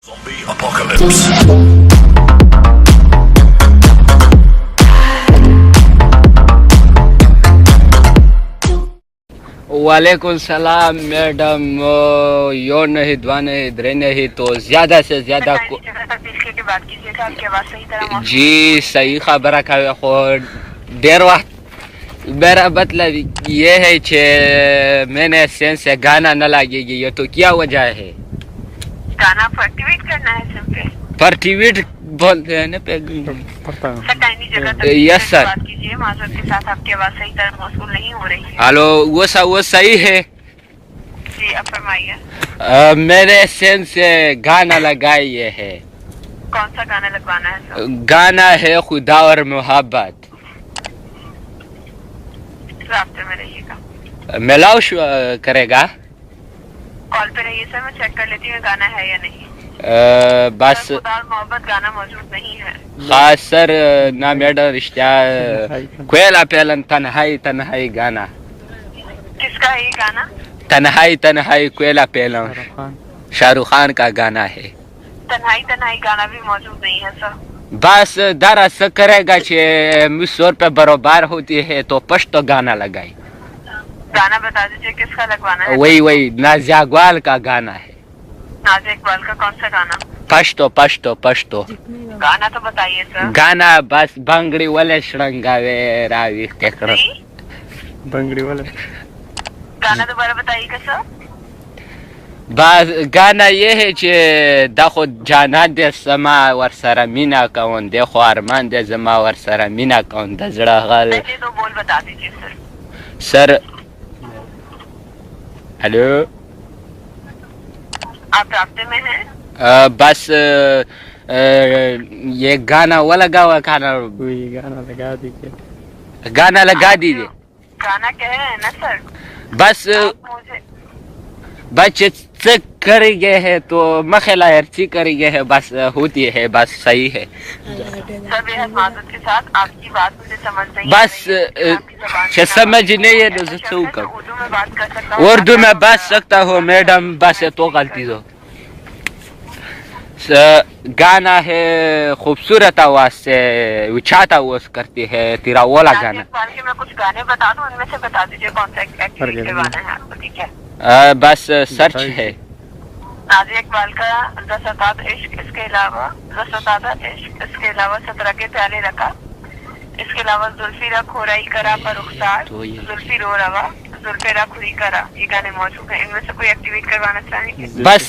Zombie apocalypse. वालेकुम सलाम madam. यो नहीं द्वा नहीं द्रे नहीं तो ज्यादा से ज्यादा जी सही खबर का देर वक्त मेरा मतलब ये है कि मैंने सेंस से गाना न लगेगी, ये तो क्या वजह है? गाना एक्टिवेट करना है सिम पे। पर टीवीट बोलते हैं ना पे यस सर। बात कीजिए माजूर के साथ, आपकी आवाज सही तरह मौसूल नहीं हो रही है। हेलो वो सही है जी अब फरमाइए। मेरे सेंस से गाना लगाइए है। कौन सा गाना लगवाना है सर? गाना है खुदा और मोहब्बत। रास्ते में रहिएगा। मिलाओ करेगा। कॉल पे रहिए सर, मैं चेक कर लेती हूँ गाना है या नहीं। बस खुदा और मोहब्बत गाना मौजूद नहीं है। खास सर ना मेडर रिश्ता कोयला पेलन तन्हाई तन्हाई गाना। किसका है ये गाना? तन्हाई तन्हाई कोयला पेलन शाहरुख खान का गाना है। तन्हाई तन्हाई गाना भी मौजूद नहीं है सर। बस दरअस करेगा कि मिसोर पे बरोबर होती है तो पश्तो गाना लगाई। गाना बता दीजिए किसका लगवाना है। वही नाज़िया इकबाल का गाना है। नाज़िया इकबाल का कौन सा गाना? पश्तो पश्तो पश्तो गाना तो बताइए सर। गाना बस बंगड़ी वाले श्रृंगावे रावी तेकड़ बंगड़ी वाले गाना दोबारा बताइएगा सर। बस गाना ये है कि देखो जाना दे समा वर सरा मीना कौन देखो अरमान दे जमा वर सरा मीना कौन दजड़ा गल। पहले दो बोल बता दीजिए सर। सर हेलो आप रास्ते में हैं? बस ये गाना वो लगा हुआ खाना कोई गाना लगा दीजिए। गाना लगा दीजिए। गाना कह रहे हैं ना सर। बस मुझे बच्चे चेक करेंगे है तो मखेला हर्ची करेंगे है बस होती है बस सही है सर बेहद माजूर के साथ आपकी बात मुझे समझ नहीं बस समझ नहीं है तो उर्दू में बात कर सकता हूँ। उर्दू में बात सकता हूँ मैडम, बस तो गलती हो। गाना है खूबसूरत आवाज से उछाता आवाज करती है तेरा वाला गाना। मैं कुछ गाने बता दूँ, उनमें से बता दीजिए कौन सा एक्टिविटी करवाना है आपको। ठीक है बस सर्च है नाज़िया इकबाल का रसतात इश्क, इसके अलावा रसतात इश्क, इसके अलावा 17 के प्याले रखा, इसके अलावा जुल्फी रख खोराई करा पर रुखसार, जुल्फी रो रवा जुल्फे रख हुई करा, ये गाने मौजूद हैं। इनमें से कोई एक्टिवेट करवाना चाहेंगे? बस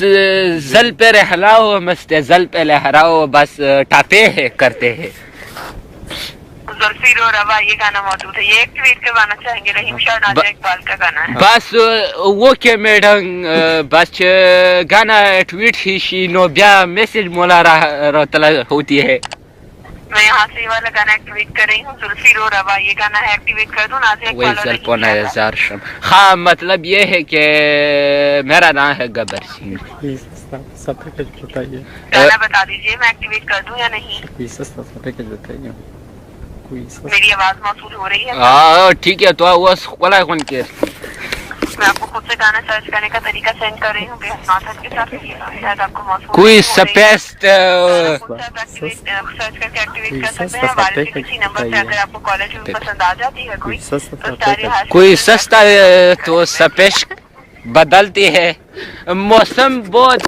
जल पे रहलाओ मस्त जल पे लहराओ बस टापे है करते हैं। जुल्फी रो रवा ये गाना मौजूद है, ये एक्टिवेट करवाना चाहेंगे? रहीम शाह नाज़िया इकबाल का गाना है। बस वो के मैडम बस गाना ट्वीट ही शी नो ब्या मैसेज मोला रहता होती है। मैं यहाँ से ये वाला गाना एक्टिवेट कर रही हूँ। जुल्फी रो रवा ये गाना है, एक्टिवेट कर दूँ नाज़िया इकबाल? हाँ मतलब ये है कि मेरा नाम है गब्बर सिंह। गाना बता दीजिए मैं एक्टिवेट कर दूँ या नहीं। मेरी आवाज मौसूल हो रही है? हाँ ठीक है तो वो वाला कौन के मैं आपको खुद से गाना सर्च करने का तरीका सेंड कर रही हूँ के साथ, शायद आपको मौसूल कोई स्पेस सर्च करके एक्टिवेट कर सकते हैं। वाले किसी नंबर से अगर आपको कॉलेज में पसंद आ जाती है कोई सस्ता तो स्पेस बदलती है। मौसम बहुत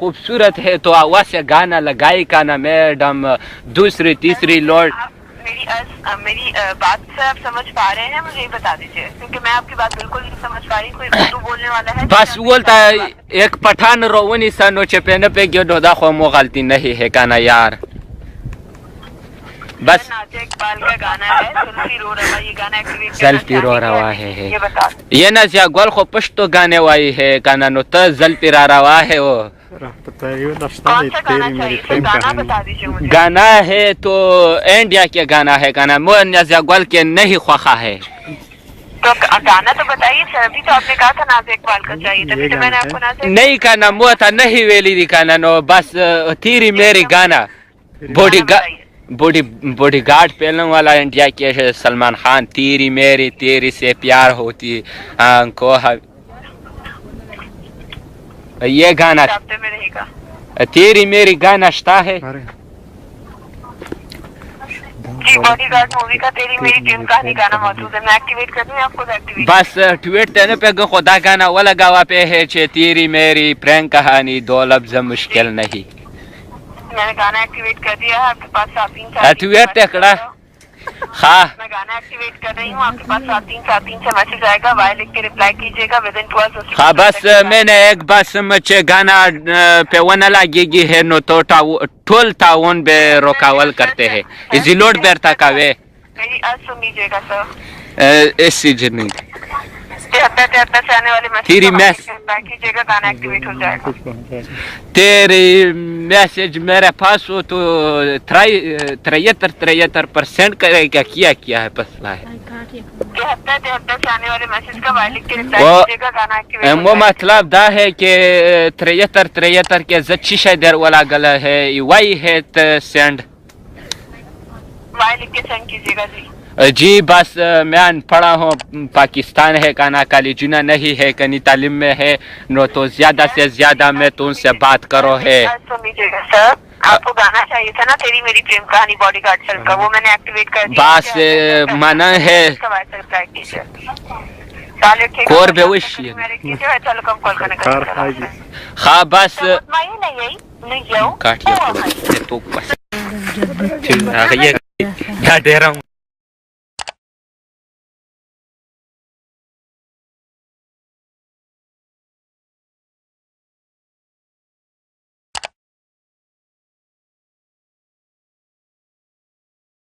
खूबसूरत है तो आवाज से गाना लगाई का ना मैडम। दूसरी तीसरी लोड मेरी बात से आप समझ पा रहे हैं? मुझे ये बता दीजिए क्योंकि मैं आपकी बात बिल्कुल नहीं समझ पा रही। कोई उर्दू बोलने वाला है? बस बोलता है एक पठान रोवनी सनो चपेने पे क्यों ढोदा खो मो गलती नहीं है काना यार। बस नाज़िया इकबाल का गाना है जुल्फी रो रवा, ये गाना एक्टिवेट जुल्फी रो रवा है ये बता। ये नाज़िया इकबाल को पश्तो गाने वाली है काना नो तो जुल्फी रा रवा है वो। कौन सा गाना चाहिए? गाना बता दीजिए मुझे। गाना है तो इंडिया के गाना है गाना मो नाज़िया इकबाल के नहीं ख्वाखा है तो गाना तो बताइए सर। अभी तो आपने कहा था नाज़िया इकबाल का चाहिए, तभी तो मैंने आपको नाज़िया नहीं कहना मो था नहीं वेली दिखाना नो बस तेरी मेरी गाना बॉडी गार्ड पहनने वाला इंडिया के सलमान खान। तेरी मेरी तेरी से प्यार होती को ये गाना रास्ते में रहेगा। تیری میری گانا شتا ہے. ارے جی باڈی گارڈ مووی کا تیری میری پریم کہانی گانا موجود ہے. میں ایکٹیویٹ کر دوں آپ کو ایکٹیویٹ؟ بس ٹویٹ دینے پہ خدا گانا وہ لگا ہوا پہ ہے چھ تیری میری پریم کہانی دو لفظ مشکل نہیں. میں نے گانا ایکٹیویٹ کر دیا ہے آپ کے پاس 7 ایکٹیویٹ تکڑا ہاں میں گانا ایکٹیویٹ کر رہی ہوں آپ کے پاس 7 سے میسج آئے گا. وائی لکھ کے ریپلائی کیجیے گا ود ان 12 ہاں بس میں نے ایک بات سمجھ گانا پہ وہ نہ لگے گی ہے نو تو ٹول تعاون بے رکاول کرتے ہیں اسی لوڈ بیرتا کا وے میری آج سن لیجیے گا سر. ایسی جنگ 73 سے آنے والے تیری میسج ریپلائی کیجیے گا گانا ایکٹیویٹ ہو جائے گا. کچھ پہنچا تیری میسج میرے پاس ہو تو 73% کرے گا کیا ہے مسئلہ ہے. 73 سے آنے والے میسج کا وائی لکھ کے ریپلائی کیجیے گا گانا ایکٹیویٹ ہو وہ جائے گا. مطلب دا ہے کہ 73 کے زچی شیدر والا گلا ہے وائی ہے سینڈ وائی لکھ کے سینڈ کیجیے گا. جی بس میں ان پڑھا ہوں پاکستان ہے کانا کالی جنا نہیں ہے کنی تعلیم میں ہے نو تو زیادہ سے زیادہ میں تو ان سے بات کرو ہے. سن لیجیے گا سر آپ کو گانا چاہیے تھا نا تیری میری پریم کہانی باڈی گارڈ فلم کا وہ میں نے ایکٹیویٹ کر دیا. بس منع ہے کور بے وش کار کھائے گی ہاں بس کاٹ لیا تو بس ٹھیک ہے یہ کیا دے رہا ہوں